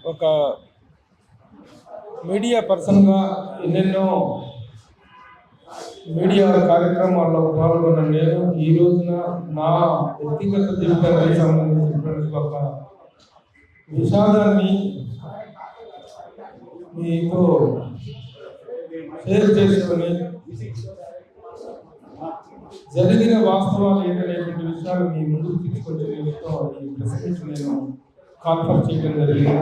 ఒక మీడియా పర్సన్గా ఎన్నెన్నో మీడియా కార్యక్రమాల్లో పాల్గొన్న నేను ఈ రోజున నా వ్యక్తిగత జీవితానికి సంబంధించినటువంటి ఒక విషాదాన్ని మీతో షేర్ చేసుకొని జరిగిన వాస్తవాలు ఏంటనేటువంటి విషయాలు మీ ముందుకు తీసుకొచ్చే నిమిత్తం ఈ ప్రెస్ మీట్ నేను కాన్ఫరెన్స్ చేయడం జరిగింది.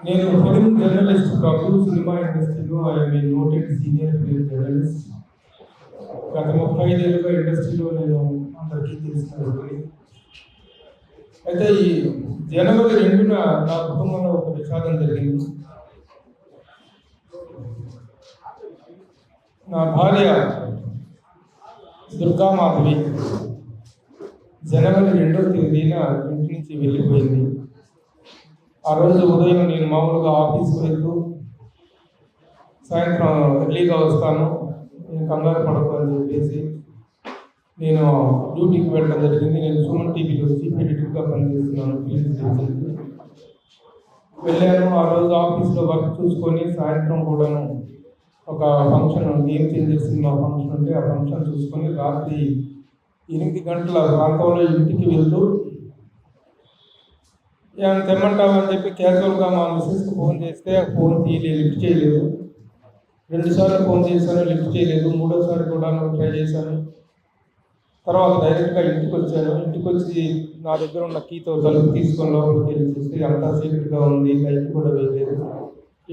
నేను ఫిల్మ్ జర్నలిస్ట్ కాదు, సినిమా ఇండస్ట్రీలో I'm noted senior film journalist. గత 35 ఏళ్ళుగా ఇండస్ట్రీలో నేను అందరికీ తెలిసినది. అయితే ఈ జనవరి 2న నా కుటుంబంలో ఒక విషాదం జరిగింది. నా భార్య దుర్గామాధవి జనవరి 2వ తేదీన ఇంటి నుంచి వెళ్ళిపోయింది. ఆ రోజు ఉదయం నేను మామూలుగా ఆఫీస్కి వెళ్తూ సాయంత్రం ఎర్లీగా వస్తాను, నేను కంగారు పడకు అని చెప్పేసి నేను డ్యూటీకి వెళ్ళడం జరిగింది. నేను సుమన్ టీవీలో చీఫ్ ఎడిటర్గా పనిచేస్తున్నాను. వెళ్ళాను. ఆ రోజు ఆఫీస్లో వర్క్ చూసుకొని సాయంత్రం కూడాను ఒక function, game changer cinema function ఉంటే ఆ ఫంక్షన్ చూసుకొని రాత్రి 8 గంటల ప్రాంతంలో ఇంటికి వెళ్తూ ఏమైనా తెమ్మంటామని చెప్పి క్యాజువల్గా మా మిస్సెస్కి ఫోన్ చేస్తే ఆ ఫోన్ లిఫ్ట్ చేయలేదు. 2 సార్లు ఫోన్ చేశాను, లిఫ్ట్ చేయలేదు. 3వ సారి కూడా ట్రై చేశాను. తర్వాత డైరెక్ట్గా ఇంటికి వచ్చాను. ఇంటికి వచ్చి నా దగ్గర ఉన్న కీతో తలుపు తీసుకొని లోపలికి వెళ్ళి చూస్తే అంతా సీక్రెట్గా ఉంది, లైట్ కూడా వేయలేదు.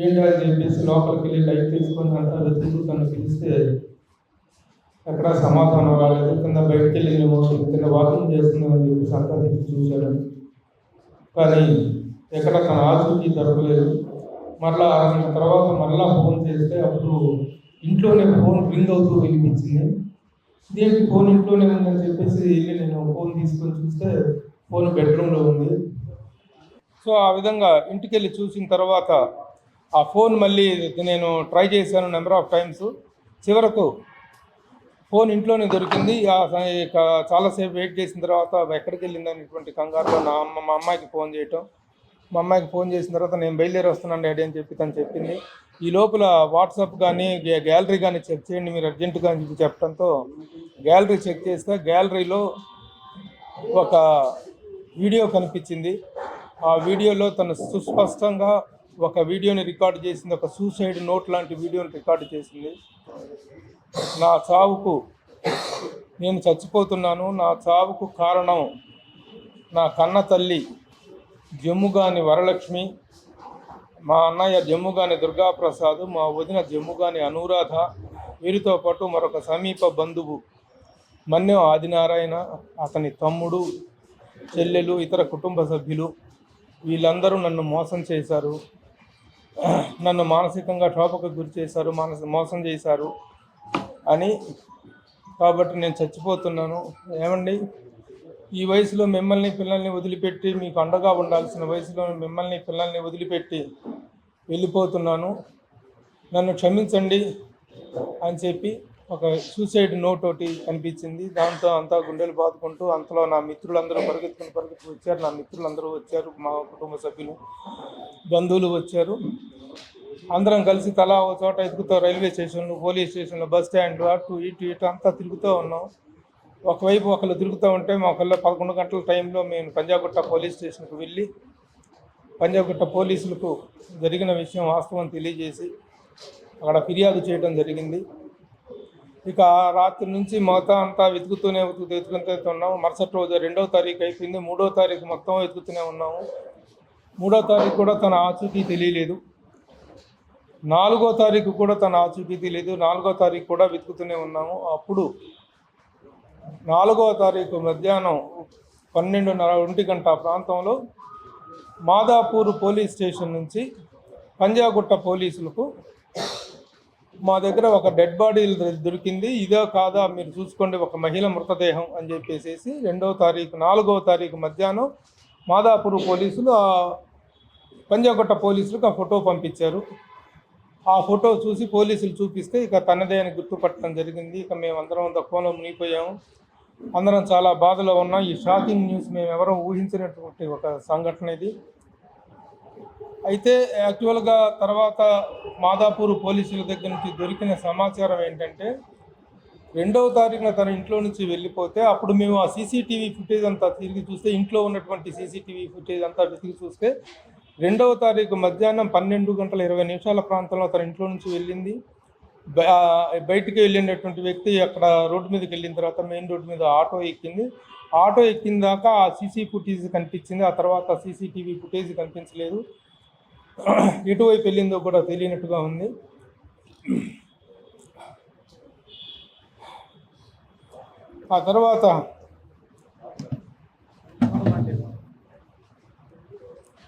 ఏంటని చెప్పేసి లోపలికి వెళ్ళి లైట్ తీసుకొని అంతా వెతుకుతూ తను పిలిస్తే ఎక్కడ సమాధానం రాలేదు. కింద బయటికి వెళ్ళిందేమో, కింద వాకింగ్ చేస్తుందని చెప్పేసి అంతా చూశాను. కానీ ఎక్కడ తన ఆచూకీ దొరకలేదు. మరలా అరగంట తర్వాత మరలా ఫోన్ చేస్తే అప్పుడు ఇంట్లోనే ఫోన్ రింగ్ అవుతూ వినిపించింది. ఇదేంటి ఫోన్ ఇంట్లోనే ఉందని చెప్పేసి వెళ్ళి నేను ఫోన్ తీసుకొని చూస్తే ఫోన్ బెడ్రూమ్లో ఉంది. సో ఆ విధంగా ఇంటికి వెళ్ళి చూసిన తర్వాత ఆ ఫోన్ మళ్ళీ నేను ట్రై చేశాను నెంబర్ ఆఫ్ టైమ్స్. చివరకు ఫోన్ ఇంట్లోనే దొరికింది. చాలాసేపు వెయిట్ చేసిన తర్వాత ఎక్కడికి వెళ్ళింది అనేటువంటి కంగారులో మా అమ్మాయికి ఫోన్ చేయటం. మా అమ్మాయికి ఫోన్ చేసిన తర్వాత నేను బయలుదేరి వస్తున్నాను డాడీ అని చెప్పి తను చెప్పింది. ఈ లోపల వాట్సాప్ కానీ గ్యాలరీ కానీ చెక్ చేయండి మీరు అర్జెంటుగా అని చెప్పి చెప్పడంతో గ్యాలరీ చెక్ చేస్తే గ్యాలరీలో ఒక వీడియో కనిపించింది. ఆ వీడియోలో తను సుస్పష్టంగా ఒక వీడియోని రికార్డు చేసింది, ఒక సూసైడ్ నోట్ లాంటి వీడియోని రికార్డు చేసింది. నా చావుకు, నేను చచ్చిపోతున్నాను, నా చావుకు కారణం నా కన్న తల్లి జమ్ముగాని వరలక్ష్మి, మా అన్నయ్య జమ్ముగాని దుర్గాప్రసాద్, మా వదిన జమ్ముగాని అనురాధ, వీరితో పాటు మరొక సమీప బంధువు మన్యం ఆదినారాయణ, అతని తమ్ముడు, చెల్లెలు, ఇతర కుటుంబ సభ్యులు వీళ్ళందరూ నన్ను మోసం చేశారు, నన్ను మానసికంగా క్షోభకు గురి చేశారు, మోసం చేశారు అని. కాబట్టి నేను చచ్చిపోతున్నాను. ఏమండి, ఈ వయసులో మిమ్మల్ని పిల్లల్ని వదిలిపెట్టి, మీకు అండగా ఉండాల్సిన వయసులో మిమ్మల్ని పిల్లల్ని వదిలిపెట్టి వెళ్ళిపోతున్నాను, నన్ను క్షమించండి అని చెప్పి ఒక సూసైడ్ నోట్ ఒకటి కనిపించింది. దాంతో అంతా గుండెలు బాదుకుంటూ అంతలో నా మిత్రులందరూ పరిగెత్తుకు వచ్చారు. నా మిత్రులందరూ వచ్చారు, మా కుటుంబ సభ్యులు, బంధువులు వచ్చారు. అందరం కలిసి తలా ఒక చోట ఎదుగుతూ రైల్వే స్టేషన్లు, పోలీస్ స్టేషన్లు, బస్ స్టాండ్లు, అటు ఇటు అంతా తిరుగుతూ ఉన్నాం. ఒకవైపు ఒకళ్ళు తిరుగుతూ ఉంటే ఒకళ్ళు 11 గంటల టైంలో మేము పంజాగుట్ట పోలీస్ స్టేషన్కి వెళ్ళి పంజాగుట్ట పోలీసులకు జరిగిన విషయం వాస్తవం తెలియజేసి అక్కడ ఫిర్యాదు చేయడం జరిగింది. ఇక రాత్రి నుంచి మొత్తం అంతా వెతుకుతూనే ఉన్నాము. మరుసటి రోజు 2వ తారీఖు అయిపోయింది. 3వ తారీఖు మొత్తం వెతుకుతూనే ఉన్నాము. 3వ తారీఖు కూడా తన ఆచూకీ తెలియలేదు. 4వ తారీఖు కూడా తన ఆచూకీ తెలియదు. 4వ తారీఖు కూడా వెతుకుతూనే ఉన్నాము. అప్పుడు 4వ తారీఖు మధ్యాహ్నం 12:30 గంట ప్రాంతంలో మాదాపూర్ పోలీస్ స్టేషన్ నుంచి పంజాగుట్ట పోలీసులకు మా దగ్గర ఒక డెడ్ బాడీ దొరికింది, ఇదో కాదా మీరు చూసుకోండి, ఒక మహిళ మృతదేహం అని చెప్పేసి 4వ తారీఖు మధ్యాహ్నం మాదాపూర్ పోలీసులు పంజాగుట్ట పోలీసులకు ఆ ఫోటో పంపించారు. ఆ ఫోటో చూసి పోలీసులు చూపిస్తే ఇక తనదే అని గుర్తుపట్టడం జరిగింది. ఇక మేమందరం దుఃఖంలో మునిగిపోయాము. అందరం చాలా బాధలో ఉన్నాం. ఈ షాకింగ్ న్యూస్ మేము ఎవరో ఊహించినటువంటి ఒక సంఘటన ఇది. అయితే యాక్చువల్గా తర్వాత మాదాపూర్ పోలీసుల దగ్గర నుంచి దొరికిన సమాచారం ఏంటంటే 2వ తారీఖున తన ఇంట్లో నుంచి వెళ్ళిపోతే అప్పుడు మేము ఆ సీసీటీవీ ఫుటేజ్ అంతా తిరిగి చూస్తే ఇంట్లో ఉన్నటువంటి సీసీటీవీ ఫుటేజ్ అంతా వెతికి చూస్తే 2వ తారీఖు మధ్యాహ్నం 12:20 ప్రాంతంలో తన ఇంట్లో నుంచి వెళ్ళింది. బయటికి వెళ్ళినటువంటి వ్యక్తి అక్కడ రోడ్డు మీదకి వెళ్ళిన తర్వాత మెయిన్ రోడ్డు మీద ఆటో ఎక్కింది. ఆటో ఎక్కిన దాకా ఆ సీసీ ఫుటేజ్ కనిపించింది. ఆ తర్వాత సీసీటీవీ ఫుటేజ్ కనిపించలేదు. ఎటువైపు వెళ్ళిందో కూడా తెలియనట్టుగా ఉంది. ఆ తర్వాత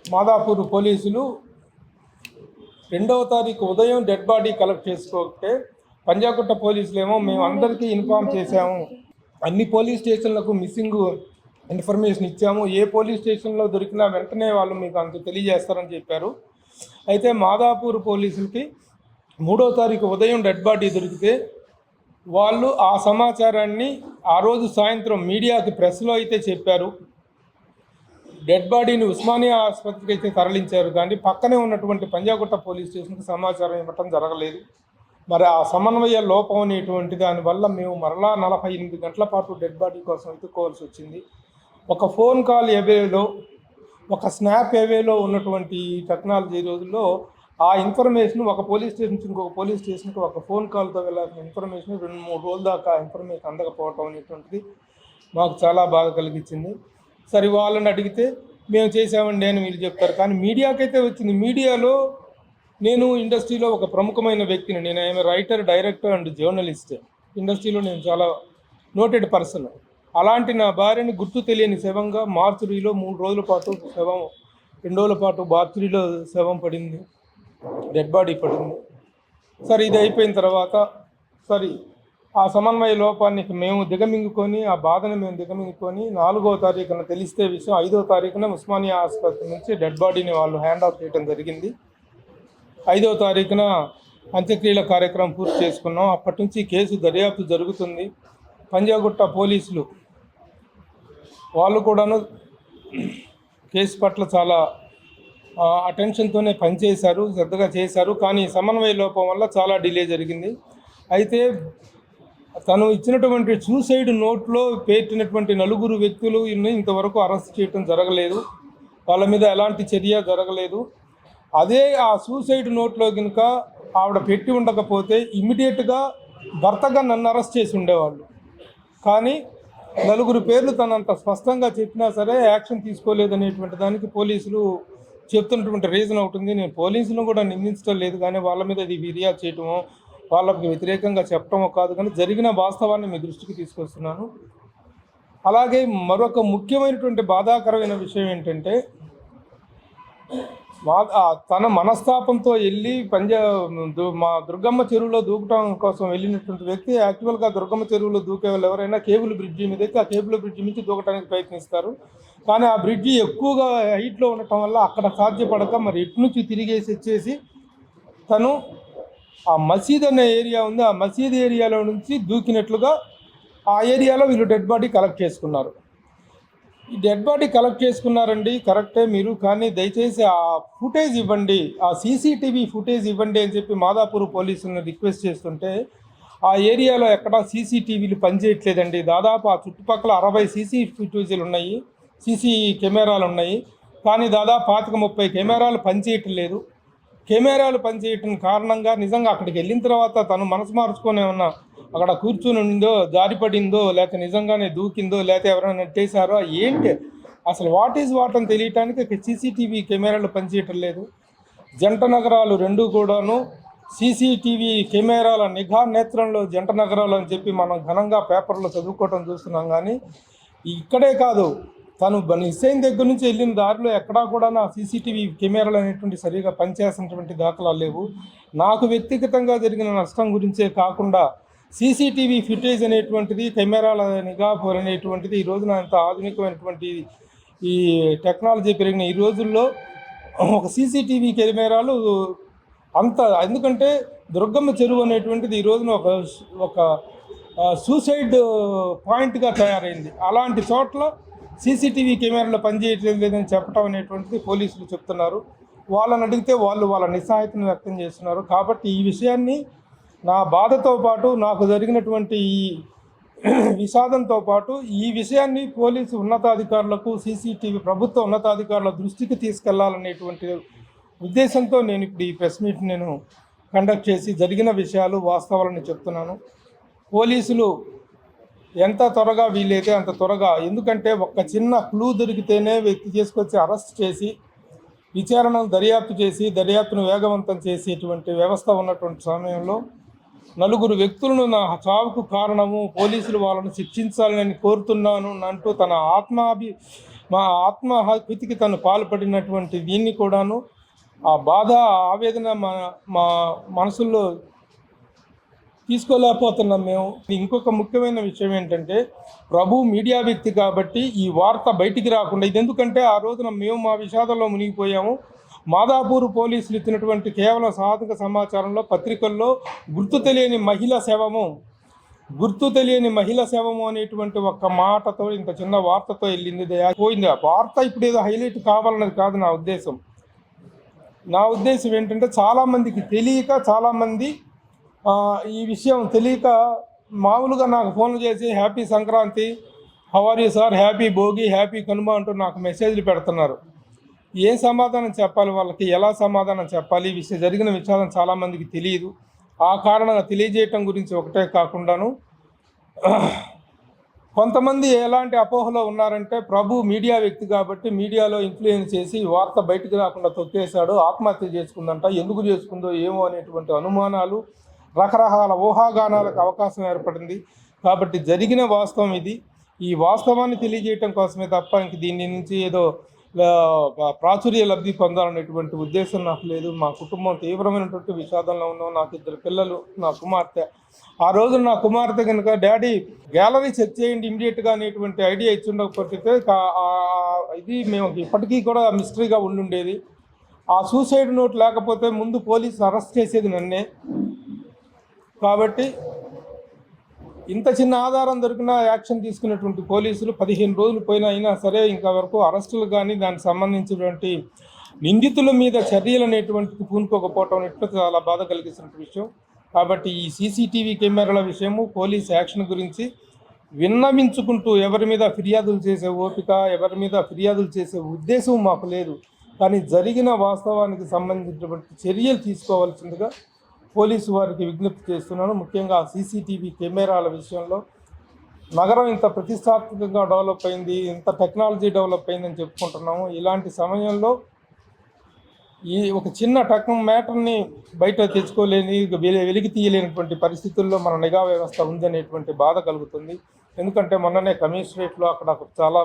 మాదాపూర్ పోలీసులు 2వ తారీఖు ఉదయం డెడ్ బాడీ కలెక్ట్ చేసుకోకపోతే పంజాగుట్ట పోలీసులు ఏమో మేము అందరికీ ఇన్ఫామ్ చేశాము, అన్ని పోలీస్ స్టేషన్లకు మిస్సింగ్ ఇన్ఫర్మేషన్ ఇచ్చాము, ఏ పోలీస్ స్టేషన్లో దొరికినా వెంటనే వాళ్ళు మీకు అంత తెలియజేస్తారని చెప్పారు. అయితే మాదాపూర్ పోలీసులకి 3వ తారీఖు ఉదయం డెడ్ బాడీ దొరికితే వాళ్ళు ఆ సమాచారాన్ని ఆ రోజు సాయంత్రం మీడియాకి ప్రెస్లో అయితే చెప్పారు. డెడ్ బాడీని ఉస్మానియా ఆసుపత్రికి అయితే తరలించారు, కానీ పక్కనే ఉన్నటువంటి పంజాగుట్ట పోలీస్ స్టేషన్కి సమాచారం ఇవ్వటం జరగలేదు. మరి ఆ సమన్వయ లోపం అనేటువంటి దానివల్ల మేము మరలా 48 గంటల పాటు డెడ్ బాడీ కోసం వెతుక్కోవాల్సి వచ్చింది. ఒక ఫోన్ కాల్ అవేలో, ఒక స్నాప్ అవేలో ఉన్నటువంటి టెక్నాలజీ రోజుల్లో ఆ ఇన్ఫర్మేషన్ ఒక పోలీస్ స్టేషన్ నుంచి ఇంకొక పోలీస్ స్టేషన్కి ఒక ఫోన్ కాల్తో వెళ్ళాల్సిన ఇన్ఫర్మేషన్ 2-3 రోజుల దాకా ఇన్ఫర్మేషన్ అందకపోవటం అనేటువంటిది మాకు చాలా బాధ కలిగించింది. సరే వాళ్ళని అడిగితే మేము చేసామండి అని వీళ్ళు చెప్తారు, కానీ మీడియాకైతే వచ్చింది. మీడియాలో నేను ఇండస్ట్రీలో ఒక ప్రముఖమైన వ్యక్తిని, నేను I'm writer, director and journalist. ఇండస్ట్రీలో నేను చాలా నోటెడ్ పర్సన్. అలాంటి నా భార్యని గుర్తు తెలియని శవంగా మార్చురీలో 3 రోజుల పాటు శవం, 2 రోజుల పాటు మార్చురీలో శవం పడింది, డెడ్ బాడీ పడింది. సరే ఇది అయిపోయిన తర్వాత సరే ఆ సమన్వయ లోపాన్ని మేము దిగమింగుకొని, ఆ బాధను మేము దిగమింగుకొని 4వ తారీఖున తెలిస్తే విషయం 5వ తారీఖున ఉస్మానియా ఆసుపత్రి నుంచి డెడ్ బాడీని వాళ్ళు హ్యాండ్ ఆఫ్ చేయడం జరిగింది. 5వ తారీఖున అంత్యక్రియల కార్యక్రమం పూర్తి చేసుకున్నాం. అప్పటి నుంచి కేసు దర్యాప్తు జరుగుతుంది. పంజాగుట్ట పోలీసులు వాళ్ళు కూడాను కేసు పట్ల చాలా అటెన్షన్తోనే పనిచేశారు, శ్రద్ధగా చేశారు, కానీ సమన్వయ లోపం వల్ల చాలా డిలే జరిగింది. అయితే తను ఇచ్చినటువంటి సూసైడ్ నోట్లో పెట్టినటువంటి 4 వ్యక్తులు ఇంతవరకు అరెస్ట్ చేయడం జరగలేదు, వాళ్ళ మీద ఎలాంటి చర్య జరగలేదు. అదే ఆ సూసైడ్ నోట్లో కనుక ఆవిడ పెట్టి ఉండకపోతే ఇమ్మీడియట్గా భర్తగా నన్ను అరెస్ట్ చేసి ఉండేవాళ్ళు. కానీ 4 పేర్లు తనంత స్పష్టంగా చెప్పినా సరే యాక్షన్ తీసుకోలేదనేటువంటి దానికి పోలీసులు చెప్తున్నటువంటి రీజన్ అవుతుంది. నేను పోలీసులను కూడా నిందించడం లేదు, కానీ వాళ్ళ మీద ఇది ఫిర్యాదు చేయటమో వాళ్ళకి వ్యతిరేకంగా చెప్పటమో కాదు, కానీ జరిగిన వాస్తవాన్ని మీ దృష్టికి తీసుకొస్తున్నాను. అలాగే మరొక ముఖ్యమైనటువంటి బాధాకరమైన విషయం ఏంటంటే, తన మనస్తాపంతో వెళ్ళి మా దుర్గమ్మ చెరువులో దూకటం కోసం వెళ్ళినటువంటి వ్యక్తి యాక్చువల్గా దుర్గమ్మ చెరువులో దూకే వాళ్ళు ఎవరైనా కేబుల్ బ్రిడ్జి మీద ఎక్కి ఆ కేబుల్ బ్రిడ్జి నుంచి దూకడానికి ప్రయత్నిస్తారు. కానీ ఆ బ్రిడ్జి ఎక్కువగా హైట్లో ఉండటం వల్ల అక్కడ సాధ్యపడక మరి ఇటు నుంచి తిరిగేసి వచ్చేసి తను ఆ మసీద్ అనే ఏరియా ఉంది, ఆ మసీద్ ఏరియాలో నుంచి దూకినట్లుగా ఆ ఏరియాలో వీళ్ళు డెడ్ బాడీ కలెక్ట్ చేసుకున్నారు. ఈ డెడ్ బాడీ కలెక్ట్ చేసుకున్నారండి, కరెక్టే మీరు, కానీ దయచేసి ఆ ఫుటేజ్ ఇవ్వండి, ఆ సీసీటీవీ ఫుటేజ్ ఇవ్వండి అని చెప్పి మాదాపూర్ పోలీసులను రిక్వెస్ట్ చేస్తుంటే ఆ ఏరియాలో ఎక్కడా సీసీటీవీలు పనిచేయట్లేదండి. దాదాపు ఆ చుట్టుపక్కల 60 సీసీ ఫుటేజీలు ఉన్నాయి, సీసీ కెమెరాలు ఉన్నాయి, కానీ దాదాపు 25-30 కెమెరాలు పనిచేయటం లేదు. కెమెరాలు పనిచేయటం కారణంగా నిజంగా అక్కడికి వెళ్ళిన తర్వాత తను మనసు మార్చుకొని ఏమన్నా అక్కడ కూర్చుని ఉందో, జారిపడిందో, లేకపోతే నిజంగానే దూకిందో, లేకపోతే ఎవరైనా నెట్టేశారో ఏంటి అసలు వాట్ ఈజ్ వాట్ అని తెలియటానికి సీసీటీవీ కెమెరాలు పనిచేయటం లేదు. జంట నగరాలు 2 కూడాను సీసీటీవీ కెమెరాల నిఘా నేత్రంలో జంట నగరాలు అని చెప్పి మనం ఘనంగా పేపర్లో చదువుకోవటం చూస్తున్నాం, కానీ ఇక్కడే కాదు, తను నిస్సైన్ దగ్గర నుంచి వెళ్ళిన దారిలో ఎక్కడా కూడా నా సీసీటీవీ కెమెరాలు అనేటువంటి సరిగా పనిచేసినటువంటి దాఖలాలు లేవు. నాకు వ్యక్తిగతంగా జరిగిన నష్టం గురించే కాకుండా సీసీటీవీ ఫుటేజ్ అనేటువంటిది, కెమెరాల నిఘా అనేటువంటిది ఈ రోజున అంత ఆధునికమైనటువంటి ఈ టెక్నాలజీ పెరిగిన ఈ రోజుల్లో ఒక సీసీటీవీ కెమెరాలు అంత, ఎందుకంటే దుర్గమ్మ చెరువు అనేటువంటిది ఈ రోజున ఒక సూసైడ్ పాయింట్గా తయారైంది. అలాంటి చోట్ల సీసీటీవీ కెమెరాలు పనిచేయట్లేదు లేదని చెప్పడం అనేటువంటిది పోలీసులు చెప్తున్నారు. వాళ్ళని అడిగితే వాళ్ళు వాళ్ళ నిస్సహాయతను వ్యక్తం చేస్తున్నారు. కాబట్టి ఈ విషయాన్ని నా బాధతో పాటు నాకు జరిగినటువంటి ఈ విషాదంతో పాటు ఈ విషయాన్ని పోలీసు ఉన్నతాధికారులకు సీసీటీవీ ప్రభుత్వ ఉన్నతాధికారుల దృష్టికి తీసుకెళ్లాలనేటువంటి ఉద్దేశంతో నేను ఇప్పుడు ఈ ప్రెస్ మీట్ నేను కండక్ట్ చేసి జరిగిన విషయాలు వాస్తవాలను చెప్తున్నాను. పోలీసులు ఎంత త్వరగా వీలైతే అంత త్వరగా, ఎందుకంటే ఒక చిన్న క్లూ దొరికితేనే వ్యక్తి చేసుకొచ్చి అరెస్ట్ చేసి విచారణను దర్యాప్తు చేసి దర్యాప్తును వేగవంతం చేసేటువంటి వ్యవస్థ ఉన్నటువంటి సమయంలో నలుగురు వ్యక్తులను నా చావుకు కారణము పోలీసులు వాళ్ళను శిక్షించాలని కోరుతున్నాను అంటూ తన ఆత్మహత్యకి తను పాల్పడినటువంటి దీన్ని కూడాను ఆ బాధ ఆవేదన మా మనసుల్లో తీసుకోలేకపోతున్నాం మేము. ఇంకొక ముఖ్యమైన విషయం ఏంటంటే ప్రభు మీడియా వ్యక్తి కాబట్టి ఈ వార్త బయటికి రాకుండా, ఇది ఎందుకంటే ఆ రోజున మేము మా విషాదంలో మునిగిపోయాము. మాదాపూర్ పోలీసులు ఇచ్చినటువంటి కేవలం సాధక సమాచారంలో పత్రికల్లో గుర్తు తెలియని మహిళ శవము అనేటువంటి ఒక్క మాటతో ఇంత చిన్న వార్తతో వెళ్ళింది, పోయింది. ఆ వార్త ఇప్పుడు ఏదో హైలైట్ కావాలన్నది కాదు నా ఉద్దేశం ఏంటంటే చాలామందికి తెలియక, చాలామంది ఈ విషయం తెలియక మామూలుగా నాకు ఫోన్లు చేసి happy Sankranti, how are you sir, happy Bhogi, happy Kanuma అంటూ నాకు మెసేజ్లు పెడుతున్నారు. ఏం సమాధానం చెప్పాలి వాళ్ళకి, ఎలా సమాధానం చెప్పాలి? ఈ విషయం జరిగిన విషయం చాలామందికి తెలియదు. ఆ కారణంగా తెలియజేయటం గురించి ఒకటే కాకుండాను కొంతమంది ఎలాంటి అపోహలో ఉన్నారంటే ప్రభు మీడియా వ్యక్తి కాబట్టి మీడియాలో ఇన్ఫ్లుయెన్స్ చేసి వార్త బయటకు రాకుండా తొక్కేశాడు, ఆత్మహత్య చేసుకుందంట, ఎందుకు చేసుకుందో ఏమో అనేటువంటి అనుమానాలు, రకరకాల ఊహాగానాలకు అవకాశం ఏర్పడింది. కాబట్టి జరిగిన వాస్తవం ఇది. ఈ వాస్తవాన్ని తెలియజేయటం కోసమే తప్ప ఇంక దీని నుంచి ఏదో ప్రాచుర్య లబ్ధి పొందాలనేటువంటి ఉద్దేశం నాకు లేదు. మా కుటుంబం తీవ్రమైనటువంటి విషాదంలో ఉన్నాం. నాకు 2 పిల్లలు, నా కుమార్తె. ఆ రోజు నా కుమార్తె కనుక డాడీ గ్యాలరీ చెక్ చేయండి ఇమీడియట్గా అనేటువంటి ఐడియా ఇచ్చి ఉండకపోతే ఇది మేము ఇప్పటికీ కూడా మిస్టరీగా ఉండుండేది. ఆ సూసైడ్ నోట్ లేకపోతే ముందు పోలీసు అరెస్ట్ చేసేది నన్నే. కాబట్టి ఇంత చిన్న ఆధారం దొరికినా యాక్షన్ తీసుకున్నటువంటి పోలీసులు 15 రోజులు అయినా సరే ఇంకా వరకు అరెస్టులు కానీ దానికి సంబంధించినటువంటి నిందితుల మీద చర్యలు అనేటువంటిది పూనుకోకపోవటం అనేట్లు చాలా బాధ కలిగిస్తున్న విషయం. కాబట్టి ఈ సీసీటీవీ కెమెరాల విషయము, పోలీస్ యాక్షన్ గురించి విన్నవించుకుంటూ ఎవరి మీద ఫిర్యాదులు చేసే ఓపిక, ఎవరి మీద ఫిర్యాదులు చేసే ఉద్దేశం మాకు లేదు. కానీ జరిగిన వాస్తవానికి సంబంధించినటువంటి చర్యలు తీసుకోవాల్సిందిగా పోలీసు వారికి విజ్ఞప్తి చేస్తున్నాను. ముఖ్యంగా సీసీటీవీ కెమెరాల విషయంలో నగరం ఇంత ప్రతిష్టాత్మకంగా డెవలప్ అయింది, ఇంత టెక్నాలజీ డెవలప్ అయిందని చెప్పుకుంటున్నాము. ఇలాంటి సమయంలో ఈ ఒక చిన్న మ్యాటర్ని బయట తెచ్చుకోలేని, వెలికి తీయలేనటువంటి పరిస్థితుల్లో మన నిఘా వ్యవస్థ ఉందనేటువంటి బాధ కలుగుతుంది. ఎందుకంటే మొన్ననే కమిషనరేట్లో అక్కడ చాలా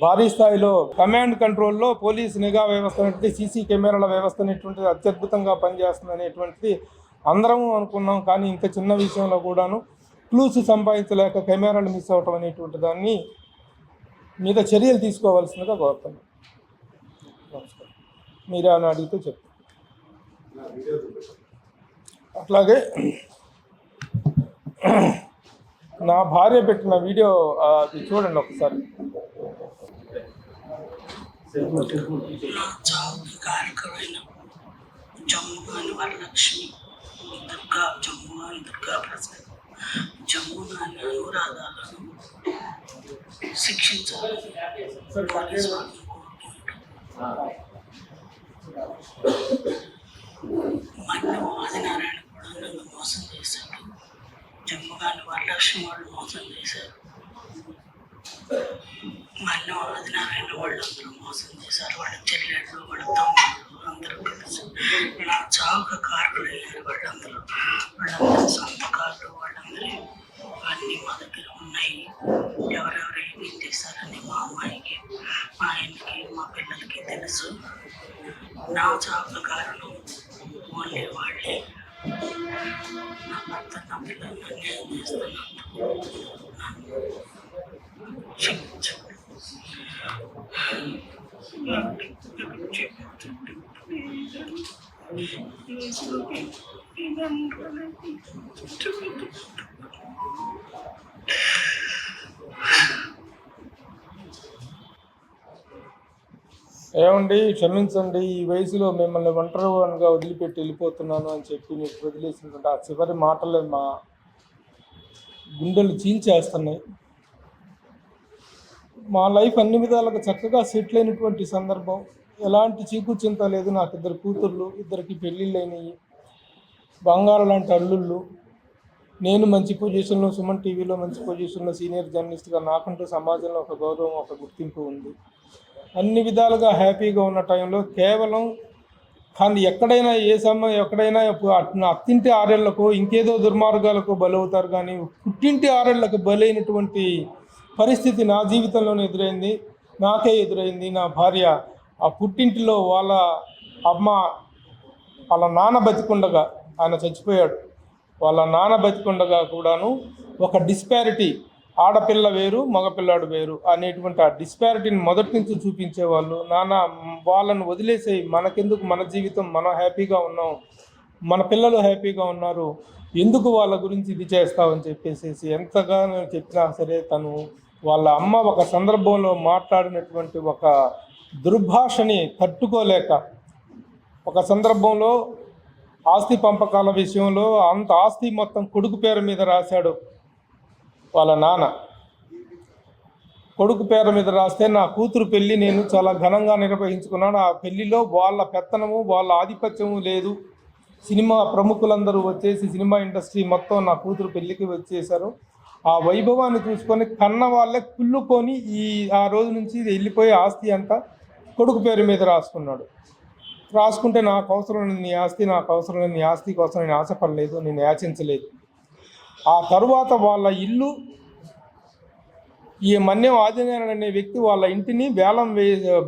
భారీ స్థాయిలో కమాండ్ కంట్రోల్లో పోలీసు నిఘా వ్యవస్థ అనేటువంటి సీసీ కెమెరాల వ్యవస్థ అనేటువంటిది అత్యద్భుతంగా పనిచేస్తుంది అనేటువంటిది అందరము అనుకున్నాం. కానీ ఇంత చిన్న విషయంలో కూడాను క్లూస్ సంపాదించలేక కెమెరాలు మిస్ అవ్వటం అనేటువంటి దాన్ని మీద చర్యలు తీసుకోవాల్సిందిగా కోరుతున్నాను. మీరే అని అడిగితే చెప్తాను. అట్లాగే నా భార్య పెట్టిన వీడియో అది చూడండి ఒకసారి. జమ్ముగాని వరలక్ష్మి, జమ్ముగాని దుర్గా ప్రసాద్, జమ్ముగాని అనురాధాలను శిక్షించాలని పోలీసు వారిని కోరుకుంటూ మన్యం ఆదినారాయణ కూడా నన్ను మోసం చేశాడు. జమ్ముగాని వరలక్ష్మి వాళ్ళు మోసం చేశారు. మన్యం ఆదినారాయణ వాళ్ళందరూ మోసం చేశారు. వాళ్ళ చెల్లెళ్ళు, వాళ్ళ తమ్ముళ్ళు అందరూ కలిసి నా చావుకు కారకులయ్యారు. వాళ్ళందరూ సంతకాలు వాళ్ళందరూ అన్నీ మా దగ్గర ఉన్నాయి. ఎవరెవరు ఏమేం చేశారని మా అమ్మాయికి, మా ఆయనకి, మా పిల్లలకి తెలుసు. నా చావుకు కారణం ఓన్లీ వాళ్ళే. నా భర్త, నా పిల్లలు అన్యాయం చేస్తున్నందుకు నన్ను క్షమించండి. ఏమండి క్షమించండి, ఈ వయసులో మిమ్మల్ని ఒంటరిగా వదిలిపెట్టి వెళ్ళిపోతున్నాను అని చెప్పి మీకు వదిలేసినటువంటి ఆ చివరి మాటలే మా గుండెలు చీల్చేస్తున్నాయి. మా లైఫ్ అన్ని విధాలుగా చక్కగా సెటిల్ అయినటువంటి సందర్భం, ఎలాంటి చీకు చింత లేదు. నాకు ఇద్దరు కూతుర్లు, ఇద్దరికి పెళ్ళిళ్ళు అయినాయి, బంగారు లాంటి అల్లుళ్ళు. నేను మంచి పొజిషన్లో, సుమన్ టీవీలో మంచి పొజిషన్లో సీనియర్ జర్నలిస్ట్గా నాకంటూ సమాజంలో ఒక గౌరవం, ఒక గుర్తింపు ఉంది. అన్ని విధాలుగా హ్యాపీగా ఉన్న టైంలో కేవలం కానీ ఎక్కడైనా ఏ సమయం ఎక్కడైనా అత్తింటి ఆరేళ్లకు ఇంకేదో దుర్మార్గాలకు బలవుతారు, కానీ పుట్టింటి ఆరేళ్లకు బలైనటువంటి పరిస్థితి నా జీవితంలోనే ఎదురైంది. నాకే ఎదురైంది. నా భార్య ఆ పుట్టింటిలో వాళ్ళ అమ్మ, వాళ్ళ నాన్న బతికుండగా, ఆయన చచ్చిపోయాడు, వాళ్ళ నాన్న బతికుండగా కూడాను ఒక డిస్పారిటీ, ఆడపిల్ల వేరు మగపిల్లాడు వేరు అనేటువంటి ఆ డిస్పారిటీని మొదటి నుంచి చూపించేవాళ్ళు. నాన్న వాళ్ళను వదిలేసేయి, మనకెందుకు, మన జీవితం, మనం హ్యాపీగా ఉన్నాం, మన పిల్లలు హ్యాపీగా ఉన్నారు, ఎందుకు వాళ్ళ గురించి ఇది చేస్తావని చెప్పేసి ఎంతగానో చెప్పినా సరే తను వాళ్ళ అమ్మ ఒక సందర్భంలో మాట్లాడినటువంటి ఒక దుర్భాషని తట్టుకోలేక, ఒక సందర్భంలో ఆస్తి పంపకాల విషయంలో అంత ఆస్తి మొత్తం కొడుకు పేరు మీద రాశాడు వాళ్ళ నాన్న. కొడుకు పేరు మీద రాస్తే నా కూతురు పెళ్ళి నేను చాలా ఘనంగా నిర్వహించుకున్నాను. ఆ పెళ్ళిలో వాళ్ళ పెత్తనము, వాళ్ళ ఆధిపత్యము లేదు. సినిమా ప్రముఖులందరూ వచ్చేసి సినిమా ఇండస్ట్రీ మొత్తం నా కూతురు పెళ్ళికి వచ్చేసారు. ఆ వైభవాన్ని చూసుకొని కన్న వాళ్ళే కుళ్ళుకొని ఆ రోజు నుంచి వెళ్ళిపోయే ఆస్తి అంతా కొడుకు పేరు మీద రాసుకున్నాడు. రాసుకుంటే నాకు అవసరం లేని నీ ఆస్తి, నాకు అవసరం లేని నీ ఆస్తి కోసం నేను ఆశపడలేదు, నేను యాచించలేదు. ఆ తరువాత వాళ్ళ ఇల్లు, ఈ మన్యం ఆంజనేయులు అనే వ్యక్తి వాళ్ళ ఇంటిని వేలం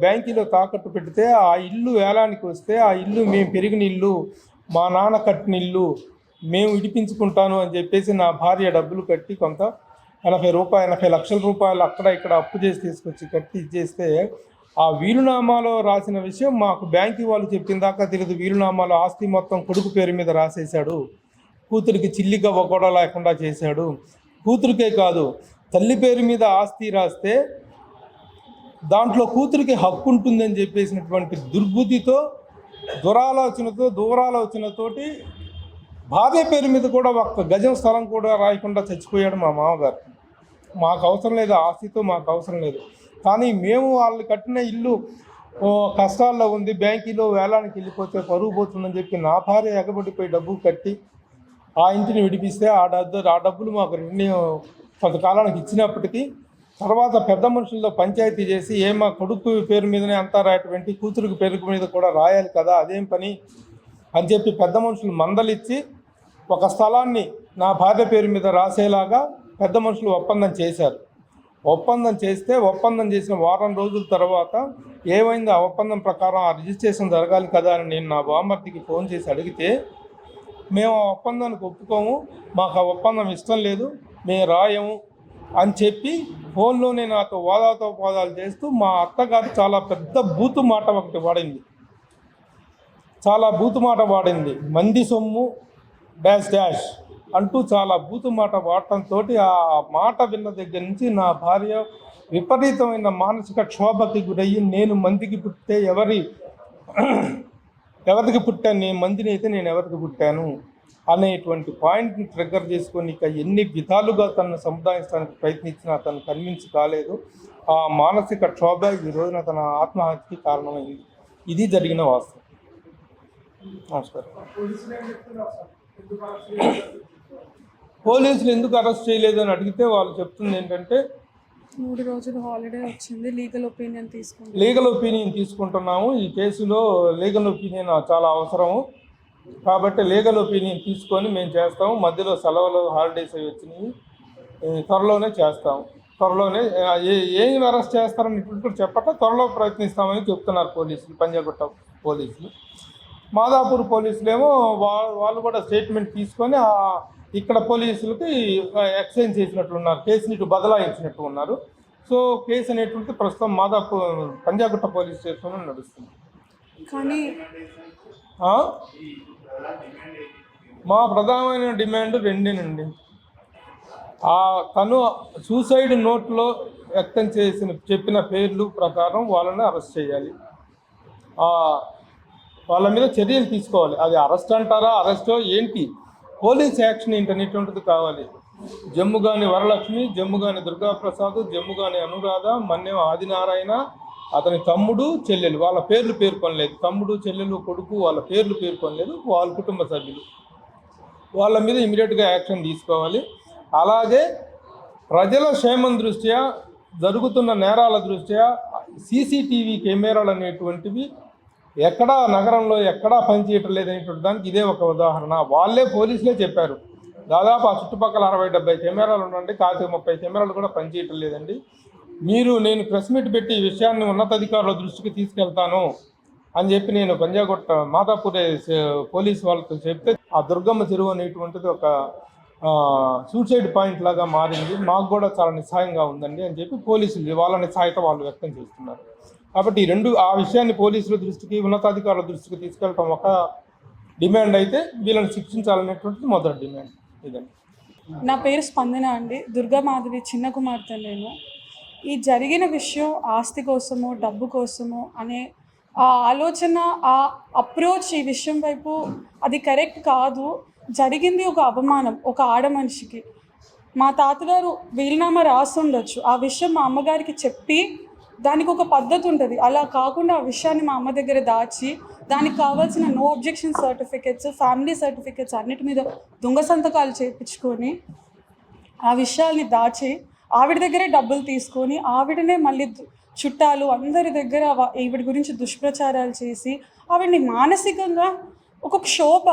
బ్యాంకీలో తాకట్టు పెడితే ఆ ఇల్లు వేలానికి వస్తే, ఆ ఇల్లు మేము పెరిగిన ఇల్లు, మా నాన్న కట్టిన ఇల్లు, మేము ఇడిపించుకుంటాను అని చెప్పేసి నా భార్య డబ్బులు కట్టి కొంత 80 లక్షల రూపాయలు అక్కడ ఇక్కడ అప్పు చేసి తీసుకొచ్చి కట్టి ఇచ్చేస్తే, ఆ వీలునామాలో రాసిన విషయం మాకు బ్యాంకు వాళ్ళు చెప్పిన దాకా తెలియదు. వీలునామాలో ఆస్తి మొత్తం కొడుకు పేరు మీద రాసేశాడు, కూతురికి చిల్లిగవ్వ కూడా లేకుండా చేశాడు. కూతురికే కాదు, తల్లి పేరు మీద ఆస్తి రాస్తే దాంట్లో కూతురికి హక్కు ఉంటుందని చెప్పేసినటువంటి దుర్బుద్ధితో, దూరాలోచనతోటి భార్య పేరు మీద కూడా ఒక్క గజం స్థలం కూడా రాయకుండా చచ్చిపోయాడు మా మామగారు. మాకు అవసరం లేదు, ఆస్తితో మాకు అవసరం లేదు. కానీ మేము వాళ్ళు కట్టిన ఇల్లు కష్టాల్లో ఉంది, బ్యాంకీలో వేలానికి వెళ్ళిపోతే పరుగు పోతుందని చెప్పి నా భార్య ఎగబడిపోయి డబ్బు కట్టి ఆ ఇంటిని విడిపిస్తే ఆ డబ్బులు మాకు కొంతకాలానికి ఇచ్చినప్పటికీ తర్వాత పెద్ద మనుషులతో పంచాయతీ చేసి మా కొడుకు పేరు మీదనే అంతా రాయటువంటి, కూతురికి పేరు మీద కూడా రాయాలి కదా, అదేం పని అని చెప్పి పెద్ద మనుషులు మందలిచ్చి ఒక స్థలాన్ని నా భార్య పేరు మీద రాసేలాగా పెద్ద మనుషులు ఒప్పందం చేశారు. ఒప్పందం చేసిన వారం రోజుల తర్వాత ఏమైంది, ఆ ఒప్పందం ప్రకారం ఆ రిజిస్ట్రేషన్ జరగాలి కదా అని నేను నా బామ్మర్దికి ఫోన్ చేసి అడిగితే, మేము ఆ ఒప్పందానికి ఒప్పుకోము, మాకు ఆ ఒప్పందం ఇష్టం లేదు, మేము రాయము అని చెప్పి ఫోన్లోనే నాతో వాదాలు చేస్తూ మా అత్తగారు చాలా పెద్ద బూతు మాట ఒకటి వాడింది. మంది సొమ్ము డాష్ అంటూ చాలా బూతు మాట వాడటంతో ఆ మాట విన్న దగ్గర నుంచి నా భార్య విపరీతమైన మానసిక క్షోభకి గురయ్యి, నేను మందికి పుట్టే ఎవరికి పుట్టాను, నేను మందిని అయితే నేను ఎవరికి పుట్టాను అనేటువంటి పాయింట్ని ట్రిగ్గర్ చేసుకొని ఇక ఎన్ని విధాలుగా తనను సముదాయించడానికి ప్రయత్నించినా తను కన్విన్స్ కాలేదు. ఆ మానసిక క్షోభ ఈ రోజున తన ఆత్మహత్యకి కారణమైంది. ఇది జరిగిన వాస్తవం. నమస్కారం. పోలీసులు ఎందుకు అరెస్ట్ చేయలేదు అని అడిగితే వాళ్ళు చెప్తుంది ఏంటంటే, 3 రోజులు హాలిడే వచ్చింది, లీగల్ ఒపీనియన్ తీసుకుంటున్నాము. ఈ కేసులో లీగల్ ఒపీనియన్ చాలా అవసరము, కాబట్టి లీగల్ ఒపీనియన్ తీసుకొని మేము చేస్తాము. మధ్యలో సెలవులు, హాలిడేస్ అవి వచ్చినాయి, త్వరలోనే చేస్తాము. ఏం అరెస్ట్ చేస్తారని ఇప్పుడు కూడా చెప్పక త్వరలో ప్రయత్నిస్తామని చెప్తున్నారు పోలీసులు, పంజాగుట్ట పోలీసులు. మాదాపూర్ పోలీసులు ఏమో వాళ్ళు కూడా స్టేట్మెంట్ తీసుకొని ఇక్కడ పోలీసులకి ఎక్స్చేంజ్ చేసినట్లున్నారు, కేసుని ఇటు బదలాయించినట్టు ఉన్నారు. సో కేసు అనేటువంటి ప్రస్తుతం పంజాగుట్ట పోలీస్ స్టేషన్లో నడుస్తుంది. కానీ మా ప్రధానమైన డిమాండ్ రెండేనండి. తను సూసైడ్ నోట్లో చెప్పిన పేర్లు ప్రకారం వాళ్ళని అరెస్ట్ చేయాలి. వాళ్ళ మీద చర్యలు తీసుకోవాలి. అది అరెస్ట్ అంటారా, అరెస్టో ఏంటి, పోలీస్ యాక్షన్ ఏంటనేటువంటిది కావాలి. జమ్ముగాని వరలక్ష్మి, జమ్ముగాని దుర్గాప్రసాద్, జమ్ముగాని అనురాధ, మన్యం ఆదినారాయణ, అతని తమ్ముడు, చెల్లెలు, వాళ్ళ పేర్లు పేర్కొనలేదు. తమ్ముడు, చెల్లెలు, కొడుకు వాళ్ళ పేర్లు పేర్కొనలేదు. వాళ్ళ కుటుంబ సభ్యులు, వాళ్ళ మీద ఇమీడియట్గా యాక్షన్ తీసుకోవాలి. అలాగే ప్రజల క్షేమం దృష్ట్యా, జరుగుతున్న నేరాల దృష్ట్యా సీసీటీవీ కెమెరాలు అనేటువంటివి ఎక్కడా నగరంలో ఎక్కడా పనిచేయటం లేదనేటువంటి దానికి ఇదే ఒక ఉదాహరణ. వాళ్ళే పోలీసులే చెప్పారు, దాదాపు ఆ చుట్టుపక్కల 60-70 కెమెరాలు ఉండండి, కాకపోతే 30 కెమెరాలు కూడా పనిచేయటం లేదండి. నేను ప్రెస్ మీట్ పెట్టి ఈ విషయాన్ని ఉన్నతాధికారుల దృష్టికి తీసుకెళ్తాను అని చెప్పి నేను పంజాగుట్ట మాదాపూర్ పోలీస్ వాళ్ళతో చెప్తే, ఆ దుర్గమ్మ చెరువు అనేటువంటిది ఒక సూసైడ్ పాయింట్ లాగా మారింది, మాకు కూడా చాలా నిస్సాయంగా ఉందండి అని చెప్పి పోలీసులు వాళ్ళ నిస్సాయత వాళ్ళు వ్యక్తం చేస్తున్నారు. కాబట్టి ఆ విషయాన్ని పోలీసుల దృష్టికి, ఉన్నతాధికారుల దృష్టికి తీసుకెళ్ళటం ఒక డిమాండ్ అయితే, వీళ్ళని శిక్షించాలనేటువంటిది మొదటి డిమాండ్ ఇదండి. నా పేరు స్పందన అండి, దుర్గామాధవి చిన్న కుమార్తె. నేను ఈ జరిగిన విషయం ఆస్తి కోసమో డబ్బు కోసమో అనే ఆ ఆలోచన, ఆ అప్రోచ్ ఈ విషయం వైపు అది కరెక్ట్ కాదు. జరిగింది ఒక అవమానం ఒక ఆడ మనిషికి. మా తాతగారు వీలునామా రాసుండొచ్చు, ఆ విషయం మా అమ్మగారికి చెప్పి దానికి ఒక పద్ధతి ఉంటుంది. అలా కాకుండా ఆ విషయాన్ని మా అమ్మ దగ్గర దాచి దానికి కావాల్సిన no objection certificates, family certificates అన్నిటి మీద దొంగ సంతకాలు చేయించుకొని ఆ విషయాల్ని దాచి ఆవిడ దగ్గరే డబ్బులు తీసుకొని ఆవిడనే మళ్ళీ చుట్టాలు అందరి దగ్గర ఈవిడ గురించి దుష్ప్రచారాలు చేసి ఆవిడని మానసికంగా ఒక క్షోభ.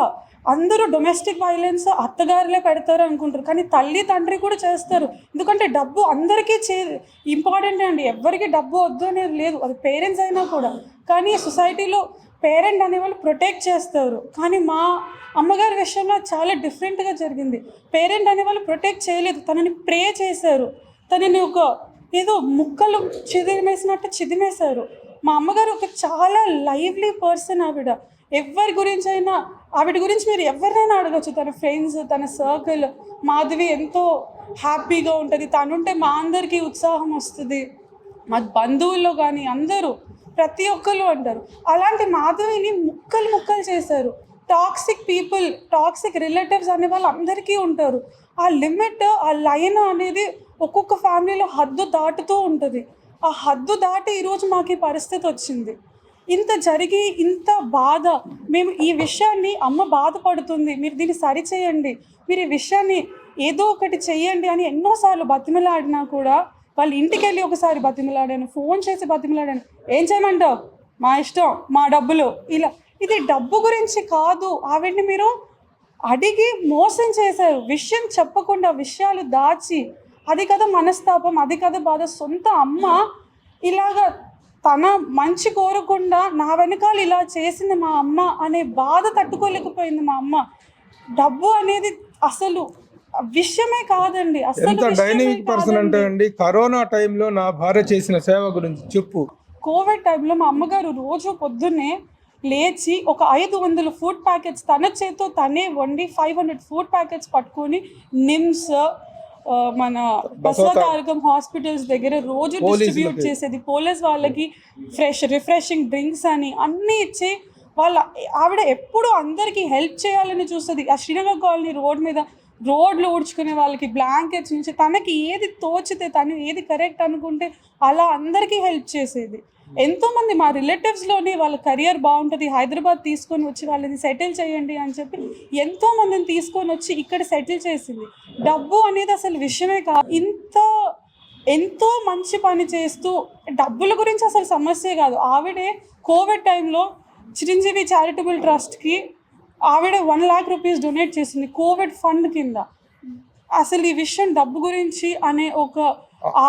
అందరూ డొమెస్టిక్ వైలెన్స్ అత్తగారులే పెడతారు అనుకుంటారు, కానీ తల్లి తండ్రి కూడా చేస్తారు. ఎందుకంటే డబ్బు అందరికీ ఇంపార్టెంట్ అండి, ఎవరికి డబ్బు వద్దు అనేది లేదు, అది పేరెంట్స్ అయినా కూడా. కానీ సొసైటీలో పేరెంట్ అనేవాళ్ళు ప్రొటెక్ట్ చేస్తారు, కానీ మా అమ్మగారి విషయంలో చాలా డిఫరెంట్గా జరిగింది. పేరెంట్ అనేవాళ్ళు ప్రొటెక్ట్ చేయలేదు, తనని ప్రే చేశారు, తనని ఒక ఏదో ముక్కలు చిదిమేసినట్టు చిదిమేశారు. మా అమ్మగారు ఒక చాలా లైవ్లీ పర్సన్. ఆవిడ ఎవరి గురించి అయినా, ఆవిడ గురించి మీరు ఎవరినైనా అడగచ్చు, తన ఫ్రెండ్స్, తన సర్కిల్. మాధవి ఎంతో హ్యాపీగా ఉంటుంది, తనుంటే మా అందరికీ ఉత్సాహం వస్తుంది, మా బంధువుల్లో కానీ అందరూ ప్రతి ఒక్కరు అంటారు. అలాంటి మాధవిని ముక్కలు చేశారు. టాక్సిక్ పీపుల్, టాక్సిక్ రిలేటివ్స్ అనే వాళ్ళు అందరికీ ఉంటారు. ఆ లిమిట్, ఆ లైన్ అనేది ఒక్కొక్క ఫ్యామిలీలో హద్దు దాటుతూ ఉంటుంది. ఆ హద్దు దాటి ఈరోజు మాకు ఈ పరిస్థితి వచ్చింది. ఇంత జరిగి ఇంత బాధ, మేము ఈ విషయాన్ని అమ్మ బాధపడుతుంది, మీరు దీన్ని సరిచేయండి, మీరు ఈ విషయాన్ని ఏదో ఒకటి చెయ్యండి అని ఎన్నోసార్లు బతిమలాడినా కూడా, వాళ్ళ ఇంటికి వెళ్ళి ఒకసారి బతిమలాడాను, ఫోన్ చేసి బతిమలాడాను. ఏం చేయమంటావు, మా ఇష్టం, మా డబ్బులు, ఇలా. ఇది డబ్బు గురించి కాదు, ఆవిడ్ని మీరు అడిగి మోసం చేశారు, విషయం చెప్పకుండా విషయాలు దాచి. అది కదా మనస్తాపం, అది కదా బాధ. సొంత అమ్మ ఇలాగా తన మంచి కోరకుండా నా వెనకాల ఇలా చేసింది మా అమ్మ అనే బాధ తట్టుకోలేకపోయింది మా అమ్మ. డబ్బు అనేది అసలు విషయమే కాదండి, అసలు డైనమిక్ పర్సన్ అంటే అండి. కరోనా టైంలో నా భార్య చేసిన సేవ గురించి చెప్పు. కోవిడ్ టైంలో మా అమ్మగారు రోజు పొద్దున్నే లేచి ఒక 500 ఫుడ్ ప్యాకెట్స్ తన చేతితో తనే వండి 500 ఫుడ్ ప్యాకెట్స్ పట్టుకొని నిమ్స్, మన బసవతారకం హాస్పిటల్స్ దగ్గర రోజు డిస్ట్రిబ్యూట్ చేసేది. పోలీస్ వాళ్ళకి రిఫ్రెషింగ్ డ్రింక్స్ అని అన్నీ ఇచ్చి ఆవిడ ఎప్పుడు అందరికీ హెల్ప్ చేయాలని చూస్తుంది. ఆ శ్రీనగర్ కాలనీ రోడ్లు ఊడ్చుకునే వాళ్ళకి బ్లాంకెట్స్ నుంచి తనకి ఏది తోచితే, తను ఏది కరెక్ట్ అనుకుంటే అలా అందరికీ హెల్ప్ చేసేది. ఎంతోమంది మా రిలేటివ్స్లోనే వాళ్ళ కెరియర్ బాగుంటుంది, హైదరాబాద్ తీసుకొని వచ్చి వాళ్ళని సెటిల్ చేయండి అని చెప్పి ఎంతోమందిని తీసుకొని వచ్చి ఇక్కడ సెటిల్ చేసింది. డబ్బు అనేది అసలు విషయమే కాదు. ఎంతో మంచి పని చేస్తూ డబ్బుల గురించి అసలు సమస్యే కాదు. ఆవిడే కోవిడ్ టైంలో చిరంజీవి చారిటబుల్ ట్రస్ట్కి ఆవిడ 1 lakh rupees డొనేట్ చేసింది కోవిడ్ ఫండ్ కింద. అసలు ఈ విషయం డబ్బు గురించి అనే ఒక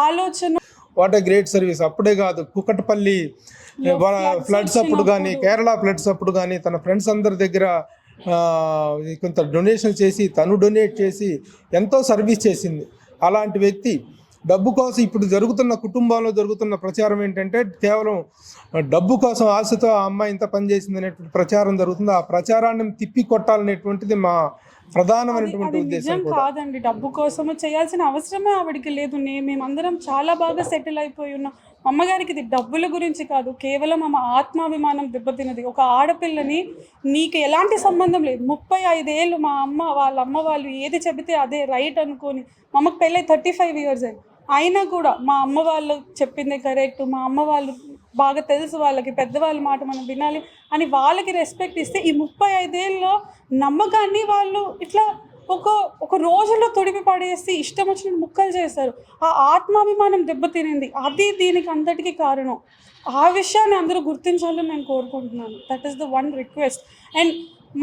ఆలోచన. What a great service. అప్పుడే కాదు, కుకట్పల్లి ఫ్లడ్స్ అప్పుడు కానీ, కేరళ ఫ్లడ్స్ అప్పుడు కానీ తన ఫ్రెండ్స్ అందరి దగ్గర కొంత డొనేషన్ చేసి, తను డొనేట్ చేసి ఎంతో సర్వీస్ చేసింది. అలాంటి వ్యక్తి డబ్బు కోసం ఇప్పుడు కుటుంబంలో జరుగుతున్న ప్రచారం ఏంటంటే, కేవలం డబ్బు కోసం ఆశతో ఆ అమ్మాయి ఇంత పనిచేసింది అనేటువంటి ప్రచారం జరుగుతుంది. ఆ ప్రచారాన్ని తిప్పి కొట్టాలనేటువంటిది మా ప్రధానమైనటువంటి ఉద్దేశం కాదండి. డబ్బు కోసం చేయాల్సిన అవసరమే ఆవిడికి లేదు. మేమందరం చాలా బాగా సెటిల్ అయిపోయి ఉన్నాం, అమ్మగారికి ఇది డబ్బుల గురించి కాదు, కేవలం ఆమె ఆత్మాభిమానం దెబ్బతిన్నది. ఒక ఆడపిల్లని నీకు ఎలాంటి సంబంధం లేదు, 35 ఏళ్ళు మా అమ్మ వాళ్ళ అమ్మ వాళ్ళు ఏది చెబితే అదే రైట్ అనుకొని, మా అమ్మకి పెళ్ళై 35 ఇయర్స్ అయింది, అయినా కూడా మా అమ్మ వాళ్ళు చెప్పిందే కరెక్ట్, మా అమ్మ వాళ్ళు బాగా తెలుసు వాళ్ళకి, పెద్దవాళ్ళ మాట మనం వినాలి అని వాళ్ళకి రెస్పెక్ట్ ఇస్తే ఈ 35 ఏళ్ళలో నమ్మకాన్ని వాళ్ళు ఇట్లా ఒక రోజులో తొడిపి పడేసి ఇష్టం వచ్చినట్టు ముక్కలు చేశారు. ఆ ఆత్మాభిమానం దెబ్బతినింది, అది దీనికి అంతటికీ కారణం. ఆ విషయాన్ని అందరూ గుర్తించాలని నేను కోరుకుంటున్నాను. That is the one request. And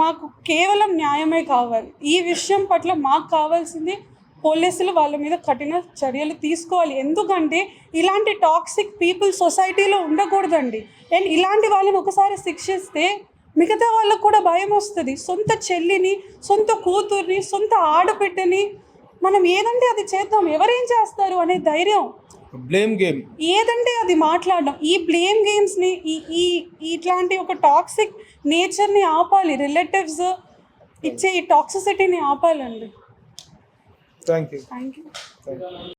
మాకు కేవలం న్యాయమే కావాలి. ఈ విషయం పట్ల మాకు కావాల్సింది పోలీసులు వాళ్ళ మీద కఠిన చర్యలు తీసుకోవాలి. ఎందుకంటే ఇలాంటి టాక్సిక్ పీపుల్ సొసైటీలో ఉండకూడదండి. అండ్ ఇలాంటి వాళ్ళని ఒకసారి శిక్షిస్తే మిగతా వాళ్ళకు కూడా భయం వస్తుంది. సొంత చెల్లిని, సొంత కూతుర్ని, సొంత ఆడబిడ్డని మనం ఏదంటే అది చేద్దాం, ఎవరేం చేస్తారు అనే ధైర్యం, బ్లేమ్ గేమ్ ఏదంటే అది మాట్లాడడం, ఈ బ్లేమ్ గేమ్స్ని, ఈ ఇట్లాంటి ఒక టాక్సిక్ నేచర్ని ఆపాలి. రిలేటివ్స్ ఇచ్చే ఈ టాక్సిసిటీని ఆపాలండి. Thank you. Thank you.